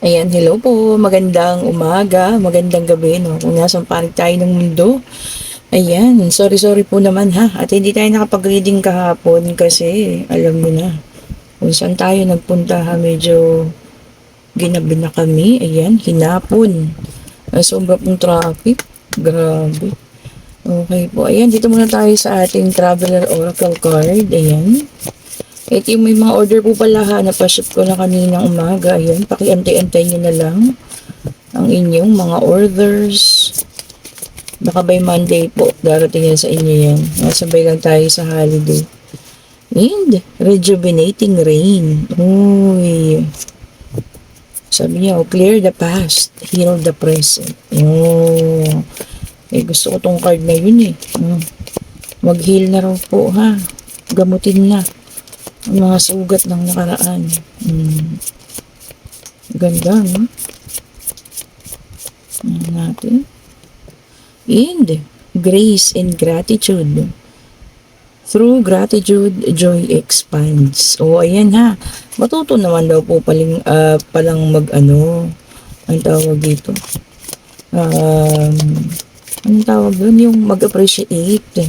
Ayan, hello po. Magandang umaga, magandang gabi, no? Kung nasaan panig tayo ng mundo. Ayan, sorry po naman ha. At hindi tayo nakapag-reading kahapon kasi alam mo na kung saan tayo nagpunta ha. Medyo ginabi na kami. Ayan, hinapon. Sobra pong traffic. Grabe. Okay po. Ayan, dito muna tayo sa ating Traveler Oracle card. Ayan. Ito yung may mga order po pala ha. Napaship ko na kaninang umaga. Ayan, pakiantay-antay nyo na lang ang inyong mga orders. Baka by Monday po, darating yan sa inyo yan. Nasabay lang tayo sa holiday. And, rejuvenating rain. Uy. Sabi niya, oh, clear the past, heal the present. Oh. Eh, gusto ko tong card na yun eh. Mag-heal na raw po ha. Gamutin na ang mga sugat ng nakaraan. Ganda, no? Natin. And grace and gratitude. Through gratitude, joy expands. O, ayan ha. Matuto naman daw po palang mag-ano. Ang tawag dito. Anong tawag doon? Yung mag-appreciate.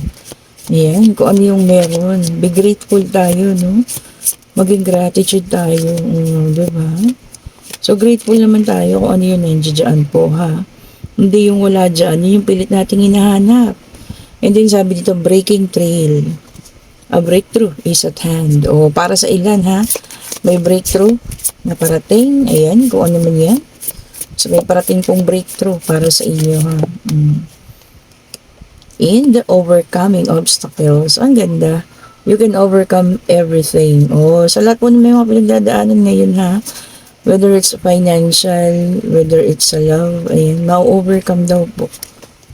Ayan, kung ano yung meron. Be grateful tayo, no? Maging gratitude tayo. Diba? So, grateful naman tayo kung ano yun nandiyan po, ha? Hindi yung wala dyan. Yun yung pilit nating hinahanap. And then, sabi dito, breaking trail. A breakthrough is at hand. O, para sa ilan, ha? May breakthrough na parating. Ayan, kung ano man yan. So, may parating pong breakthrough para sa inyo, ha? In the overcoming obstacles. Ang ganda. You can overcome everything. O, sa lahat po na may mga pinagdadaanan ngayon, ha? Whether it's financial, whether it's sa love, ayan, ma-overcome daw po.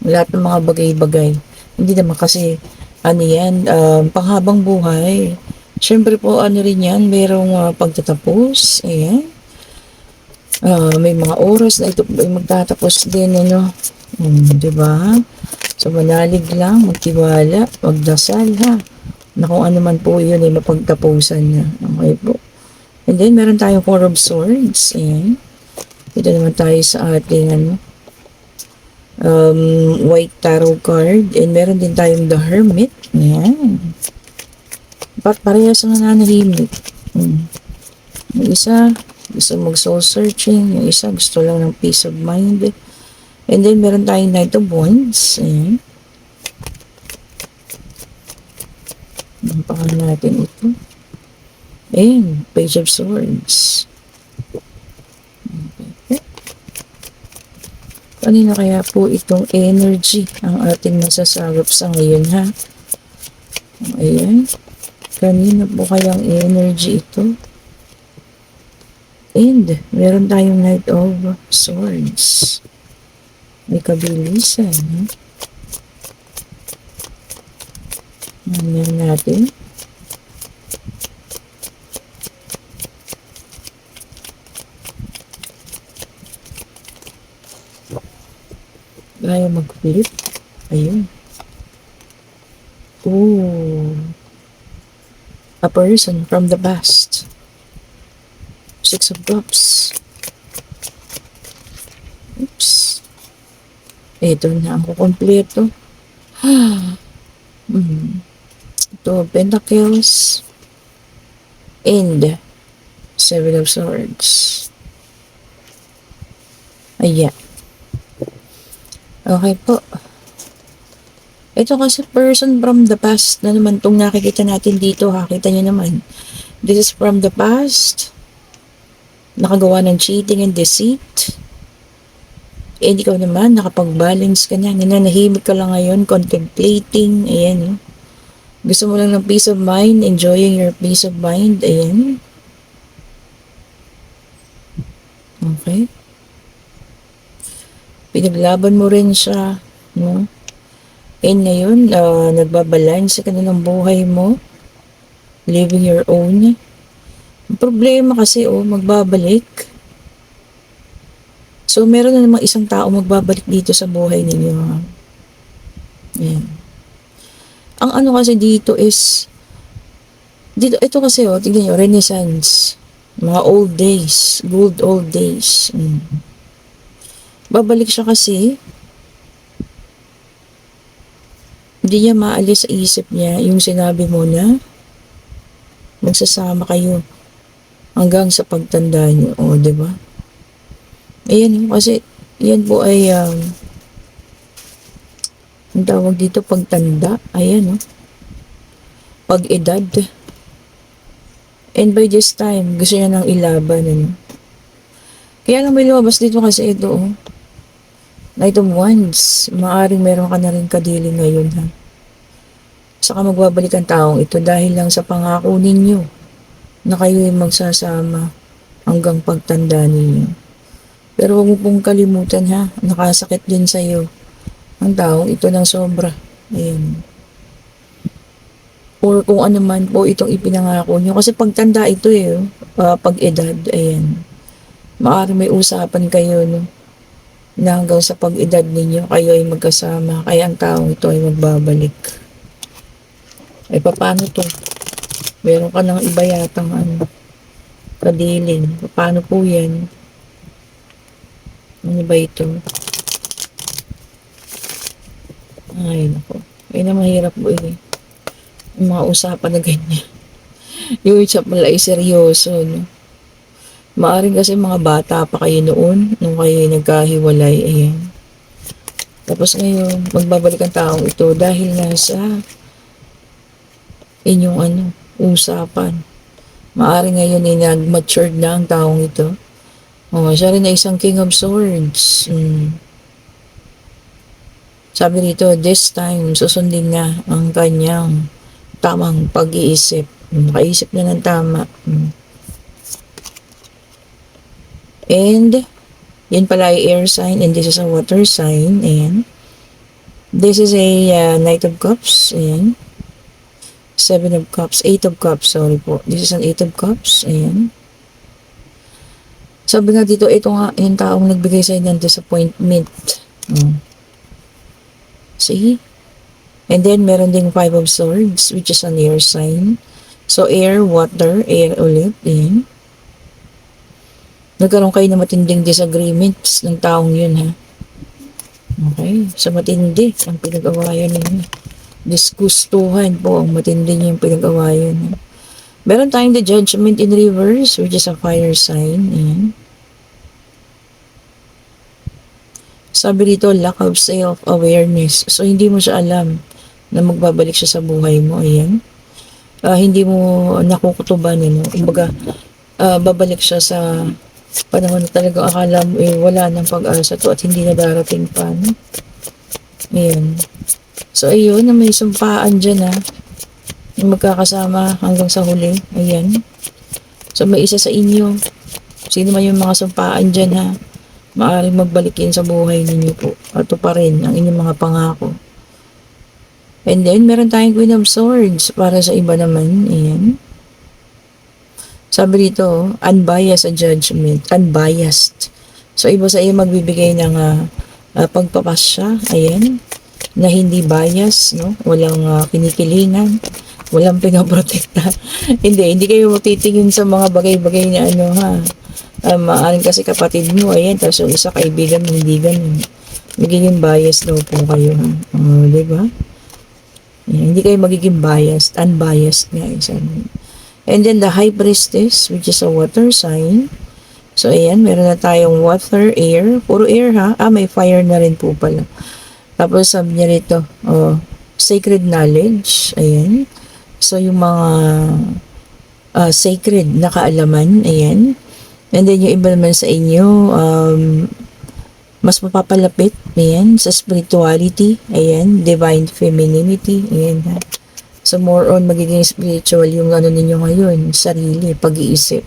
Lahat ng mga bagay-bagay. Hindi naman kasi, ano yan, panghabang buhay. Siyempre po, ano rin yan, mayroong pagtatapos, ayan. May mga oras na ito ay magtatapos din, ano. Diba? So, manalig lang, magtiwala, magdasal, ha. Na kung ano man po yun, ay mapagtapusan na. Okay po. And then, meron tayong Four of Swords. Ayan. Ito naman tayo sa ating White Tarot card. And meron din tayong The Hermit. Ayan. Ba't parehas ang nananahimik? Yung isa, gusto mag-soul searching. Yung isa, gusto lang ng peace of mind. And then, meron tayong Knight of Wands. Ayan. Nampakan natin ito. And Page of Swords. Okay. Kanina kaya po itong energy ang ating nasasagap sa ngayon, ha? Ayan. Kanina po kayang energy ito. And meron tayong Knight of Swords. May kabilisan, ha? Meron natin. Kaya mag-flip. Ayun. Ooh. A person from the past. Six of Cups. Oops. Ito na ang kukumpleto. Ito, Pentacles. And Seven of Swords. Ayan. Okay po. Ito kasi person from the past na naman itong nakikita natin dito. Ha? Kita nyo naman. This is from the past. Nakagawa ng cheating and deceit. And ikaw naman, nakapag-balance ka na. Nananahimik ka lang ngayon, contemplating. Ayan. Gusto mo lang ng peace of mind, enjoying your peace of mind. Ayan. Okay. Pinaglaban mo rin siya, no? And ngayon, nagbabalance ka na ng buhay mo. Living your own. Ang problema kasi, magbabalik. So, meron na namang isang tao magbabalik dito sa buhay ninyo. Ayan. Ang ano kasi dito is, ito kasi, tignan nyo, Renaissance. Mga old days, good old days. Babalik siya kasi hindi niya maalis sa isip niya yung sinabi mo na magsasama kayo hanggang sa pagtanda niyo. O, di ba? Ayan, kasi yan po ay ang tawag dito pagtanda. Ayan, pag-edad. And by this time, gusto niya nang ilaban. Kaya lang may lumabas dito kasi ito, Knight of Wands. Maaring meron ka na rin kadili ngayon, ha? Saka magbabalik ang taong ito dahil lang sa pangako ninyo na kayo ay magsasama hanggang pagtanda ninyo. Pero huwag mo pong kalimutan, ha? Nakasakit din sa'yo ang taong ito ng sobra. Ayan. Or kung ano man po itong ipinangako nyo. Kasi pagtanda ito pag-edad. Ayan. Maaring may usapan kayo, na hanggang sa pag-edad ninyo, kayo ay magkasama. Kaya ang taong ito ay magbabalik. Ay, paano to? Meron ka ng iba yatang kadiling. Paano po yan? Ano ba ito? Ay, nako. Ay, na mahirap po yung mga usapan na ganyan. Yung isa pala ay seryoso, Maaring kasi mga bata pa kayo noon, nung kayo nagkahiwalay, ayan. Tapos ngayon, magbabalik ang taong ito dahil nasa inyong usapan. Maaring ngayon ay nag-matured na ang taong ito. Siya rin na isang King of Swords. Sabi rito, this time, susundin na ang kanyang tamang pag-iisip. Nakaisip na ng tama. And, yan pala ay air sign and this is a water sign. Ayan. This is a Knight of Cups. Ayan. 7 of Cups. 8 of Cups. Sorry po. This is an 8 of Cups. Ayan. Sabi nga dito, ito nga yung taong nagbigay sa'yo ng disappointment. See? And then, meron ding 5 of Swords, which is an air sign. So, air, water, air ulit. Ayan. Nagkaroon kayo ng matinding disagreements ng taong yun, ha? Okay. So, matindi ang pinag-awayan ninyo. Diskustuhan po ang matindi niyo yung pinag-awayan. Meron tayong the Judgment in reverse, which is a fire sign. Ayan. Sabi dito, lack of self-awareness. So, hindi mo siya alam na magbabalik siya sa buhay mo. Ayan. Hindi mo nakukutuban, Kumbaga, babalik siya sa panahon na talagang akala mo wala ng pag-asa to at hindi na darating pa. Ayan. So, ayun, na may sumpaan dyan, yung magkakasama hanggang sa huli. Ayan. So, may isa sa inyo. Sino man yung mga sumpaan dyan, maaaring magbalikin sa buhay ninyo po. At pa rin ang inyong mga pangako. And then, meron tayong Queen of Swords para sa iba naman. Ayan. Sabi dito, unbiased sa judgment. Unbiased. So, iba sa iyo magbibigay ng pagpapasya. Ayan. Na hindi bias, Walang kinikilingan. Walang pinaprotekta. Hindi kayo magtitingin sa mga bagay-bagay na maaring kasi kapatid mo, ayan, tapos yung isa kaibigan, hindi ganun. Magiging bias daw po kayo, diba? Ayan, hindi kayo magiging biased, unbiased nga, sabi. And then the High Priestess, which is a water sign. So, ayan, meron na tayong water, air. Puro air, may fire na rin po pala. Tapos, sabi niya rito, sacred knowledge. Ayan. So, yung mga sacred na kaalaman. Ayan. And then, yung iba naman sa inyo, mas mapapalapit. Ayan. Sa spirituality. Ayan. Divine femininity. Ayan, So, more on magiging spiritual yung ninyo ngayon, sarili, pag-iisip.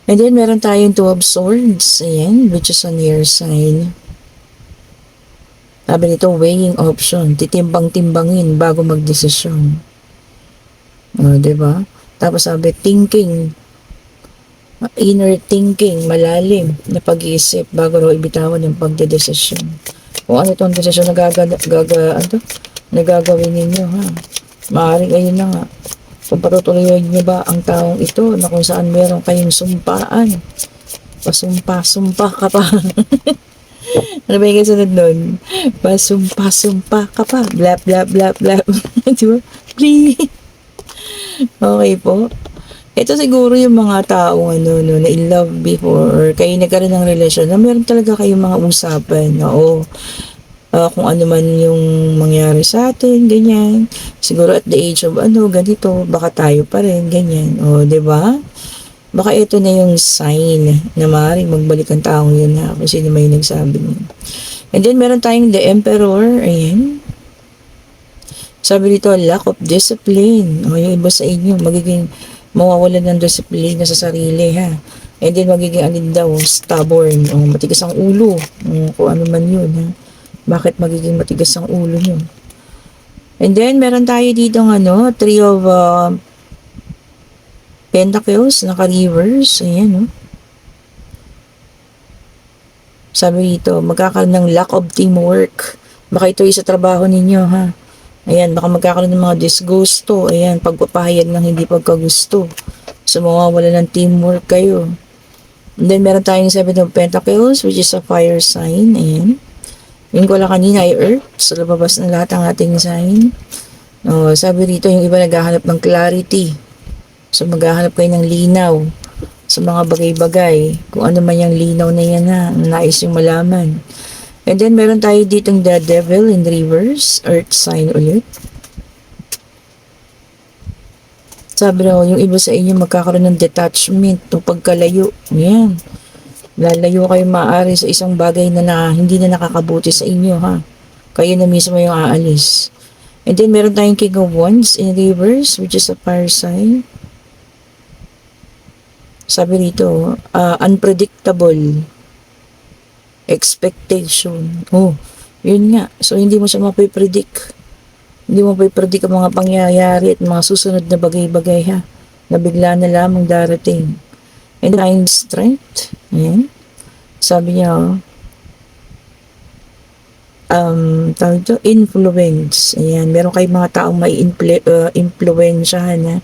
And then, meron tayong 2 of Swords, ayan, which is an air sign. Sabi nito, weighing option, titimbang-timbangin bago magdesisyon. Diba? Tapos sabi, thinking, inner thinking, malalim na pag-iisip bago raw ibitawan yung pagdedesisyon. Kung ano itong desisyon na nagagawin ninyo, Maaaring ayun na nga. So patutuloy niyo ba ang taong ito na kung saan meron kayong sumpaan? Pasumpa-sumpa ka pa. Ano ba yung kasunod nun? Pasumpa-sumpa ka pa. Blap, blap, blap, blap. Diba? Please. Okay po. Ito siguro yung mga taong ano, no, na in love before or kayo nagkaroon ng relasyon na meron talaga kayong mga usapan na kung ano man yung mangyari sa atin, ganyan. Siguro at the age of ano, ganito, baka tayo pa rin, ganyan. O, di ba? Baka ito na yung sign na maaaring magbalik ang taong yun na kung sino may nagsabi niya. And then, meron tayong the emperor. Ayan. Sabi dito, lack of discipline. O, yung iba sa inyo, magiging mawawalan ng disiplina sa sarili, ha. And then, magiging alin daw, stubborn. O, matigas ang ulo. O, kung ano man yun, ha. Bakit magiging matigas ang ulo nyo? And then, meron tayo dito ng ano, three of Pentacles, naka-reverse. Ayan, no? Sabi dito, magkakaroon ng lack of teamwork. Baka ito sa trabaho ninyo, ha? Ayan, baka magkakaroon ng mga disgusto. Ayan, pagpapahayag ng hindi pagkagusto. So, mawawala ng teamwork kayo. And then, meron tayong Seven of Pentacles, which is a fire sign. Ayan. Yung ko lang kanina ay Earth. So, lababas na lahat ang ating sign. Sabi rito, yung iba naghahanap ng clarity. So, maghahanap kayo ng linaw sa mga bagay-bagay. Kung ano man yung linaw na yan na nais yung malaman. And then, meron tayo ditong the devil in reverse. Earth sign ulit. Sabi raw, yung iba sa inyo magkakaroon ng detachment o pagkalayo. Yan. Lalayo kayo maaari sa isang bagay na hindi na nakakabuti sa inyo, ha. Kayo na mismo yung aalis. And then, meron tayong King of Wands in reverse, which is a fire sign. Sabi rito, unpredictable expectation. Oh, yun nga. So, hindi mo siya mapipredict. Hindi mo mapipredict ang mga pangyayari at mga susunod na bagay-bagay, ha. Na bigla na lamang darating. And nine strength. Ayan. Sabi niya, tawag ito, influence. Ayan. Meron kayong mga taong may influensyahan, ha.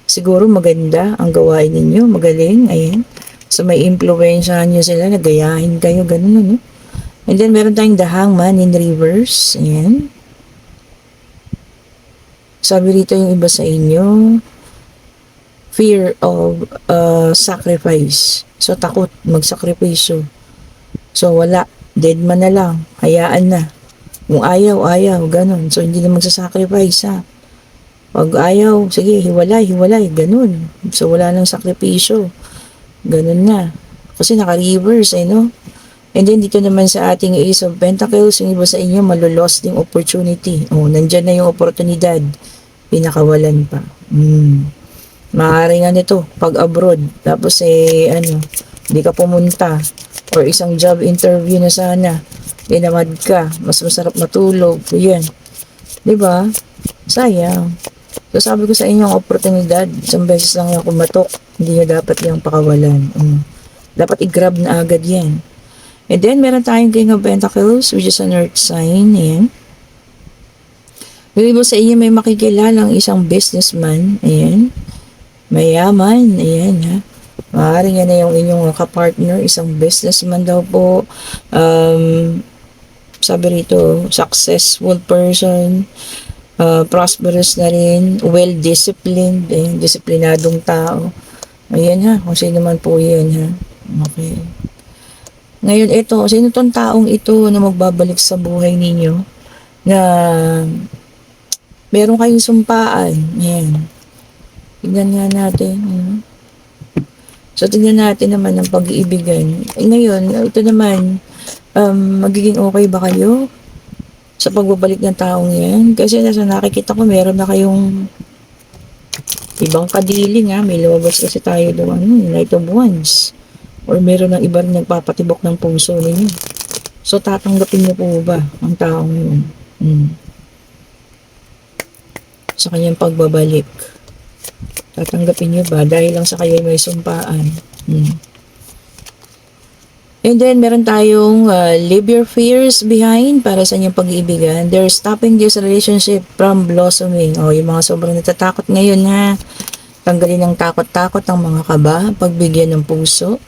Siguro maganda ang gawain ninyo, magaling, ayan. So may impluwensyahan nyo sila, nagayahin kayo, ganun, no? And then meron tayong the hangman in reverse, ayan. Sabi rito yung iba sa inyo, fear of sacrifice. So takot magsakripisyo. So wala, dead man na lang, hayaan na. Kung ayaw, ganun. So hindi na magsasacrifice, ha. Pag ayaw, sige, hiwalay, ganun. So, wala nang sakripisyo. Ganun na. Kasi naka-reverse, no? And then, dito naman sa ating Ace of Pentacles, yung iba sa inyo, malulost yung opportunity. Nandyan na yung oportunidad. Pinakawalan pa. Maaari nga nito, pag abroad. Tapos, hindi ka pumunta. Or isang job interview na sana. Dinamad ka. Mas masarap matulog. Yan. Diba? Sayang. So, sabi ko sa inyo, ang oportunidad, isang beses lang yung kumatok. Hindi nyo dapat yung pakawalan. Dapat i-grab na agad yan. And then, meron tayong King of Pentacles, which is an earth sign. Ayan. Yung iba sa inyo, may makikilalang isang businessman. Ayan. Mayaman. Ayan, ha. Maaaring yan na yung inyong kapartner, isang businessman daw po. Sabi rito, successful person. Prosperous na rin, well-disciplined, disiplinadong tao. Ayan, ha, kung sino man po yan, ha. Okay. Ngayon, ito, sino tong taong ito na magbabalik sa buhay ninyo na meron kayong sumpaan. Ayan. Tignan nga natin. So, tignan natin naman ang pag-iibigan. Ngayon, ito naman, magiging okay ba kayo sa pagbabalik ng taong yan? Kasi nasa nakikita ko, meron na kayong ibang kadiling, ha. May lumabas kasi tayo doon, Knight of Wands. Or meron ng iba rin nagpapatibok ng puso ninyo. So, tatanggapin niyo po ba ang taong yun? Sa kanyang pagbabalik. Tatanggapin niyo ba? Dahil lang sa kayo may sumpaan. And then, meron tayong leave your fears behind para sa inyong pag-iibigan. They're stopping this relationship from blossoming. O, yung mga sobrang natatakot ngayon ha. Tanggalin ng takot-takot ang mga kaba, pagbigyan ng puso.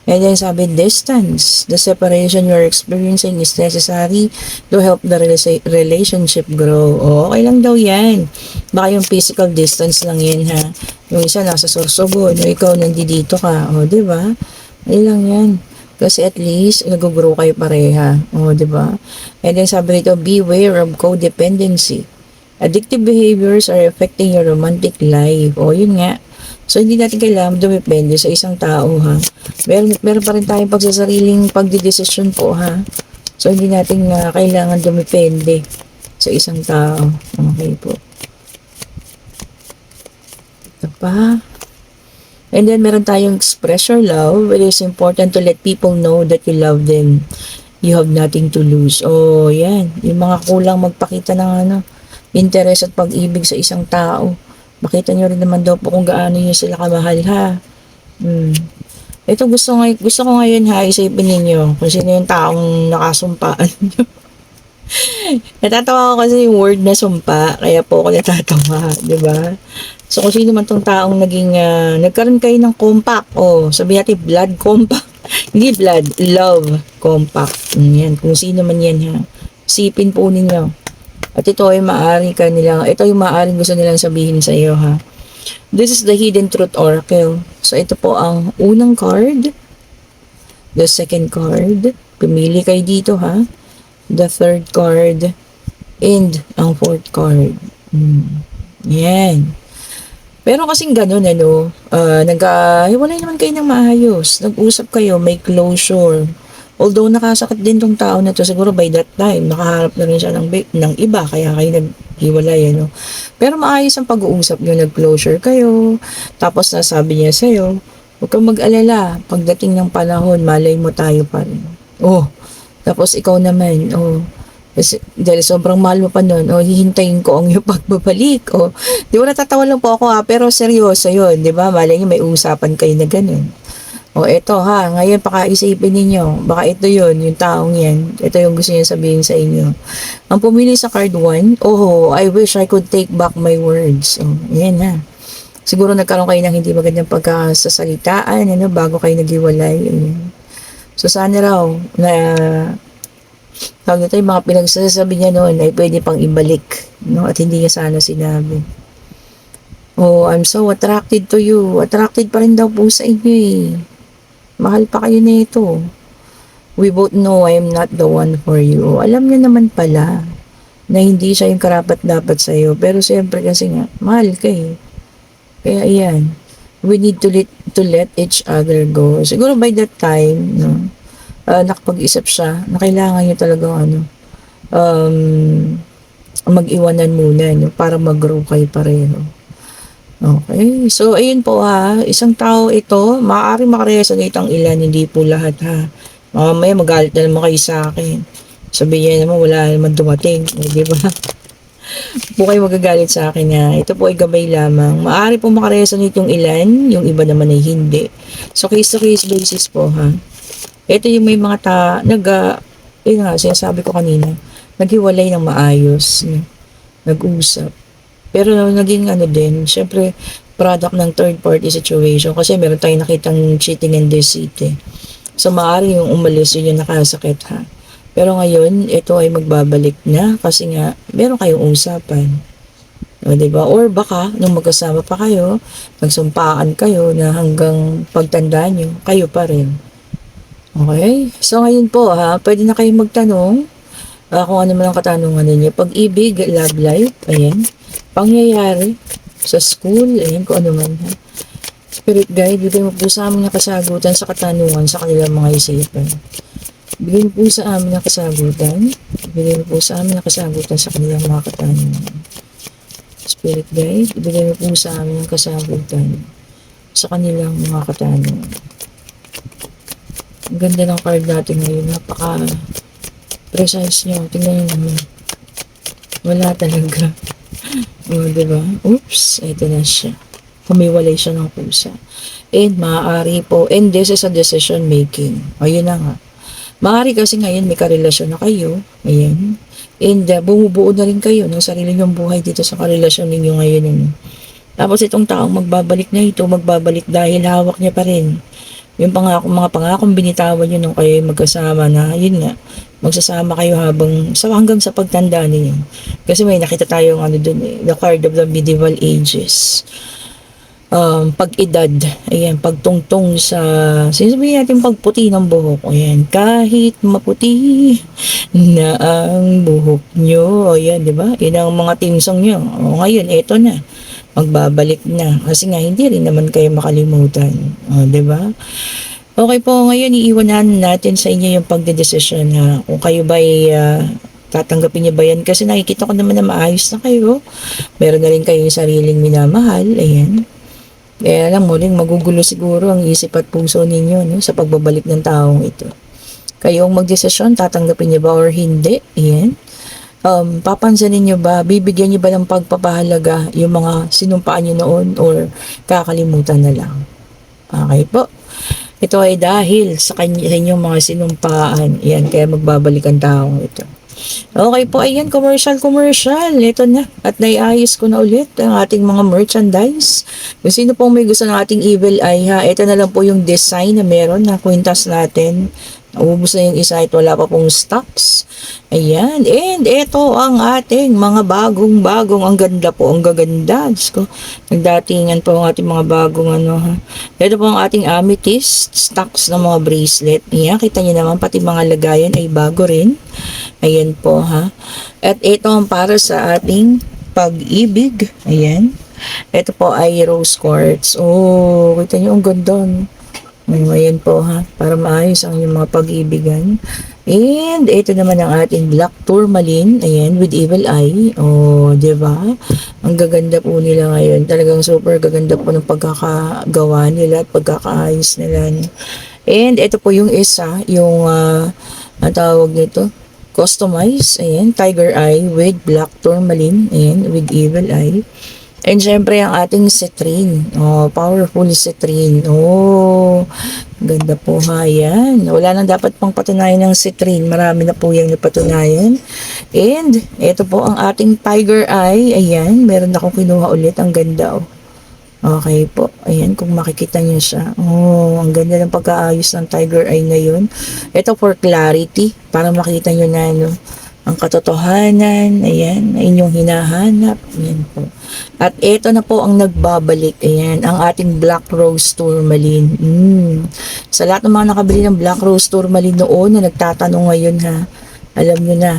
And then sabi, distance. The separation you're experiencing is necessary to help the relationship grow. O, okay lang daw yan. Baka yung physical distance lang yan ha. Yung isa nasa Sorsogon, o ikaw nandito ka. O, di ba? Ayun lang yan. Kasi at least, nag-grow kayo pareha. O, di ba? And then sabi rito, beware of codependency. Addictive behaviors are affecting your romantic life. O, yun nga. So, hindi natin kailangan dumepende sa isang tao, ha. Meron pa rin tayong pagsasariling pagdidesisyon po, ha. So, hindi natin kailangan dumepende sa isang tao. Okay po. Ito pa. And then, meron tayong express your love. It is important to let people know that you love them. You have nothing to lose. Oh, yan. Yung mga kulang magpakita ng interest at pag-ibig sa isang tao. Makita nyo rin naman daw po kung gaano nyo sila kamahal, ha. Ito gusto ko ngayon, ha, isipin ninyo kung sino yung taong nakasumpaan nyo. Natatawa ko kasi yung word na sumpa, kaya po ako natatawa, di ba? So, kung sino man tong taong nagkaroon kayo ng compact, sabi natin blood compact. Hindi blood, love compact. Yan, kung sino man yan, ha. Sipin po ninyo. At ito ay ito yung maaaring gusto nilang sabihin sa iyo, ha. This is the hidden truth oracle. So, ito po ang unang card. The second card. Pumili kayo dito, ha. The third card. And ang fourth card. Yan. Pero kasing ganun, naghiwalay naman kayo ng maayos. Nag-usap kayo, may closure. Although nakasakit din tong tao na to, siguro by that time, nakaharap na rin siya ng iba, kaya kayo naghiwalay, Pero maayos ang pag-uusap nyo, nag-closure kayo, tapos nasabi niya sa'yo, huwag kang mag-alala, pagdating ng panahon, malay mo tayo pa rin. Tapos ikaw naman, dahil sobrang mahal mo pa nun, hihintayin ko ang iyong pagbabalik, di ba natatawa lang po ako, pero seryoso yun, di ba? Malay nyo, may usapan kayo na ganun. Eto ha, ngayon pakaisipin ninyo, baka ito yun, yung taong yan, ito yung gusto niya sabihin sa inyo. Ang pumili sa card 1, I wish I could take back my words. Yan ha. Siguro nagkaroon kayo ng hindi magandang pagkasasalitaan, bago kayo naghiwalay. So sana raw, na tawag ito yung mga pinagsasabi niya noon ay pwede pang ibalik, at hindi niya sana sinabi. I'm so attracted to you. Attracted pa rin daw po sa inyo Mahal pa kayo nito. We both know I am not the one for you. Alam niya naman pala na hindi siya yung karapat-dapat sa'yo. Pero siyempre kasi nga, mahal ka Kaya iyan, we need to let each other go. Siguro by that time, nakapag-isip siya na kailangan niyo talaga mag-iwanan muna para mag-grow kayo pareho. Okay, so ayun po ha, isang tao ito, maaaring makaresonate ang ilan, hindi po lahat ha. Mamaya magalit na naman kayo sa akin. Sabihin niya naman wala naman dumating, di ba? Po kayo magagalit sa akin ha. Ito po ay gabay lamang. Maaari po makaresonate yung ilan, yung iba naman ay hindi. So case to case basis po ha. Ito yung may mga yun nga, sinasabi ko kanina, naghiwalay ng maayos, nag-usap. Pero naging din, syempre, product ng third party situation kasi meron tayong nakitang cheating and deceit So, maaari yung umalis, yun yung nakasakit ha. Pero ngayon, ito ay magbabalik na kasi nga, meron kayong usapan. Diba? Or baka, nung magkasama pa kayo, nagsumpaan kayo na hanggang pagtanda nyo, kayo pa rin. Okay? So, ngayon po ha, pwede na kayong magtanong kung ano man ang katanungan ninyo. Pag-ibig, love life, ayan. Pangyayari sa school, ayan, kung ano man. Spirit guide, bigay mo po sa amin ng kasagutan sa katanungan sa kanilang mga isipan. Bigay mo po sa amin ng kasagutan. Bigay mo po sa amin ng kasagutan sa kanilang mga katanungan. Spirit guide, bigay mo po sa amin ng kasagutan sa kanilang mga katanungan. Ang ganda ng card natin ngayon. Napaka-precise nyo. Tingnan nyo naman. Wala talaga. Diba? Oops, ito na siya. Humiwalay siya ng pusa. And maaari po, and this is a decision making. Ayun na nga. Maaari kasi ngayon may karelasyon na kayo, ayan. And bumubuo na rin kayo ng sarili niyong buhay dito sa karelasyon ninyo ngayon. Ano. Tapos itong taong magbabalik na ito, magbabalik dahil hawak niya pa rin yung pangako, mga pangakong binitawan niyo nung kayo magkasama na, yun nga, magsasama kayo hanggang sa pagtanda ninyo. Kasi may nakita tayong ano dun eh, the card of the medieval ages. Pag-edad, ayan, pagtungtong sa, sinasabihin natin pagputi ng buhok, ayan, kahit maputi na ang buhok nyo, ayan, di ba? Yun ang mga team song nyo. O ngayon, eto na, magbabalik na. Kasi nga, hindi rin naman kayo makalimutan. O, di ba? Okay po, ngayon iiwanan natin sa inyo yung pagdedesisyon na kung kayo ba ay tatanggapin niyo ba yan? Kasi nakikita ko naman na maayos na kayo. Meron na rin kayong sariling minamahal, ayan. Kaya alam mo rin, magugulo siguro ang isip at puso ninyo no, sa pagbabalik ng taong ito. Kayong magdesisyon, tatanggapin niyo ba or hindi? Ayan. Papansinin niyo ba, bibigyan niyo ba ng pagpapahalaga yung mga sinumpaan niyo noon or kakalimutan na lang? Okay po. Ito ay dahil sa kanyang mga sinumpaan. Ayan, kaya magbabalik ang taong ito. Okay po, ayan, commercial. Ito na. At naiayos ko na ulit ang ating mga merchandise. Kung sino pong may gusto ng ating evil eye ha, ito na lang po yung design na meron na kwintas natin. Naubos na yung isa at wala pa pong stocks. Ayan. And ito ang ating mga bagong-bagong. Ang ganda po. Ang gaganda. Diyos ko. Nagdatingan po ang ating mga bagong ano ha. Ito po ang ating amethyst stocks ng mga bracelet. Ayan. Kita niyo naman pati mga lagayan ay bago rin. Ayan po ha. At ito ang para sa ating pag-ibig. Ayan. Ito po ay rose quartz. Oh, kita niyo ang ganda. No? Ayan po ha, para maayos ang inyong mga pag-ibigan. And ito naman ang ating black tourmaline, ayan, with evil eye. Oh, di ba? Ang gaganda po nila ngayon. Talagang super gaganda po ng pagkakagawa nila at pagkakaayos nila. And ito po yung isa, yung ang tawag nito, customize, ayan, tiger eye with black tourmaline, ayan, with evil eye. And syempre ang ating citrine. Oh, powerful citrine. Oh, ganda po ha. Yan. Wala nang dapat pang patunayan ng citrine. Marami na po yung napatunayan. And ito po ang ating tiger eye. Ayan. Meron akong kinuha ulit. Ang ganda oh. Okay po. Ayan, kung makikita niyo siya. Oh, ang ganda ng pagkaayos ng tiger eye ngayon. Ito for clarity. Para makita niyo na ano, ang katotohanan, ayan, na inyong hinahanap, ayan po. At ito na po ang nagbabalik, ayan, ang ating Black Rose Tourmaline. Sa lahat ng mga nakabili ng Black Rose Tourmaline noon na nagtatanong ngayon ha, alam nyo na,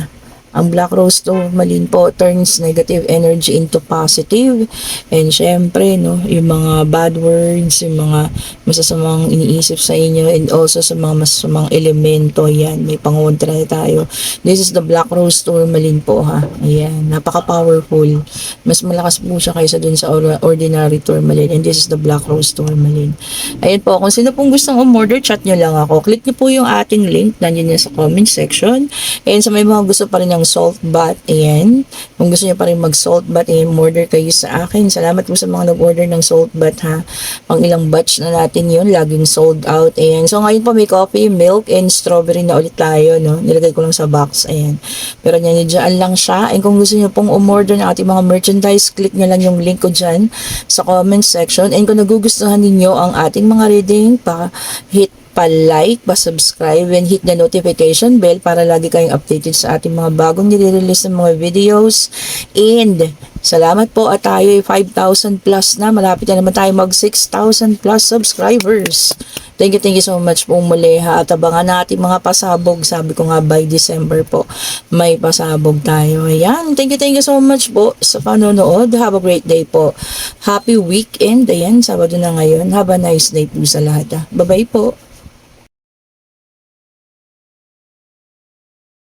ang Black Rose Tourmaline po turns negative energy into positive. And syempre, no, yung mga bad words, yung mga masasamang iniisip sa inyo, and also sa mga masasamang elemento, yan, may pangontra tayo. This is the Black Rose Tourmaline po ha. Ayan, napaka-powerful. Mas malakas po siya kaysa dun sa ordinary tourmaline. And this is the Black Rose Tourmaline. Ayan po, kung sino pong gustong umorder, chat nyo lang ako. Click nyo po yung ating link, nandiyan yan sa comment section. And sa may mga gusto pa rin ng salt bath, ayan. Kung gusto niyo pa rin mag salt bath, ayan, order kayo sa akin. Salamat po sa mga nag-order ng salt bath ha. Pang ilang batch na natin yun, laging sold out, ayan. So ngayon po may coffee, milk, and strawberry na ulit tayo, no. Nilagay ko lang sa box, ayan. Pero dyan lang siya. And kung gusto niyo pong umorder ng ating mga merchandise, click nyo lang yung link ko dyan sa comment section. And kung nagugustuhan ninyo ang ating mga reading, hit pa-like, pa-subscribe, and hit the notification bell para lagi kayong updated sa ating mga bagong nire-release ng mga videos. And salamat po at tayo ay 5,000 plus na. Malapit na naman tayo mag 6,000 plus subscribers. Thank you so much po muli ha. At abangan natin mga pasabog. Sabi ko nga by December po, may pasabog tayo. Ayan. Thank you so much po sa panonood. Have a great day po. Happy weekend. Ayan, Sabado na ngayon. Have a nice day po sa lahat ha. Bye-bye po.